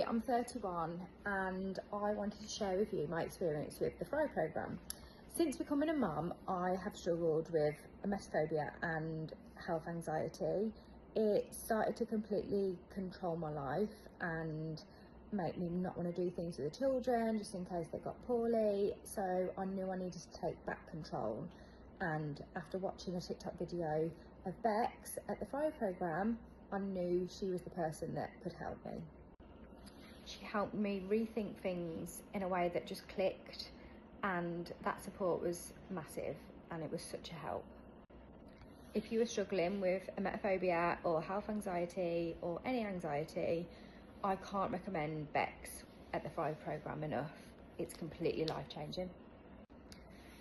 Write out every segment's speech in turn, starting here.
Hi, I'm 31 and I wanted to share with you my experience with the Thrive programme. Since becoming a mum, I have struggled with emetophobia and health anxiety. It started to completely control my life and make me not want to do things with the children just in case they got poorly. So I knew I needed to take back control. And after watching a TikTok video of Bex at the Thrive programme, I knew she was the person that could help me. She helped me rethink things in a way that just clicked, and that support was massive and it was such a help. If you are struggling with emetophobia or health anxiety or any anxiety, I can't recommend Bex at the Thrive programme enough. It's completely life-changing.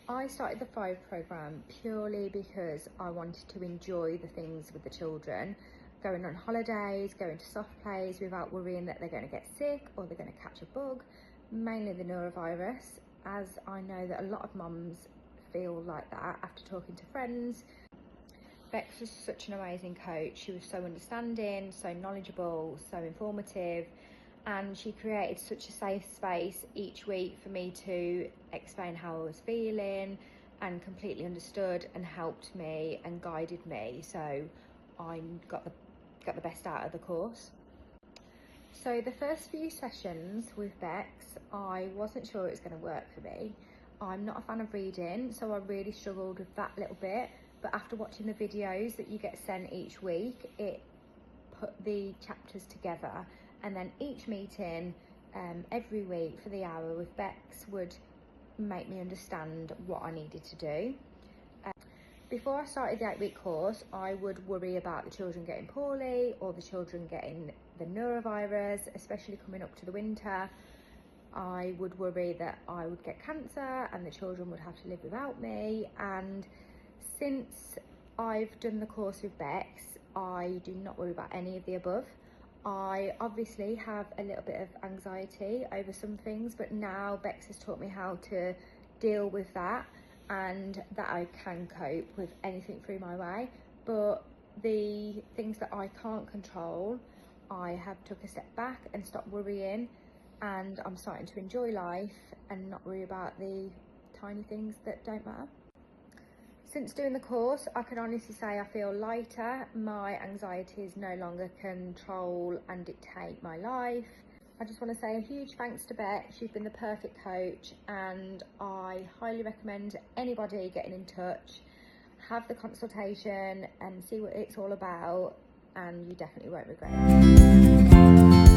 I started the Thrive programme purely because I wanted to enjoy the things with the children, going on holidays, going to soft plays without worrying that they're going to get sick or they're going to catch a bug, mainly the norovirus, as I know that a lot of mums feel like that after talking to friends. Bex was such an amazing coach. She was so understanding, so knowledgeable, so informative, and she created such a safe space each week for me to explain how I was feeling, and completely understood and helped me and guided me, so I got the best out of the course. So the first few sessions with Bex, I wasn't sure it was going to work for me. I'm not a fan of reading, so I really struggled with that little bit, but after watching the videos that you get sent each week, it put the chapters together, and then each meeting every week for the hour with Bex would make me understand what I needed to do. Before I started the 8-week course, I would worry about the children getting poorly or the children getting the norovirus, especially coming up to the winter. I would worry that I would get cancer and the children would have to live without me. And since I've done the course with Bex, I do not worry about any of the above. I obviously have a little bit of anxiety over some things, but now Bex has taught me how to deal with that, and that I can cope with anything through my way. But the things that I can't control, I have took a step back and stopped worrying, and I'm starting to enjoy life and not worry about the tiny things that don't matter. Since doing the course, I can honestly say I feel lighter. My anxieties no longer control and dictate my life. I just want to say a huge thanks to Bex. She's been the perfect coach, and I highly recommend anybody getting in touch. Have the consultation and see what it's all about, and you definitely won't regret it.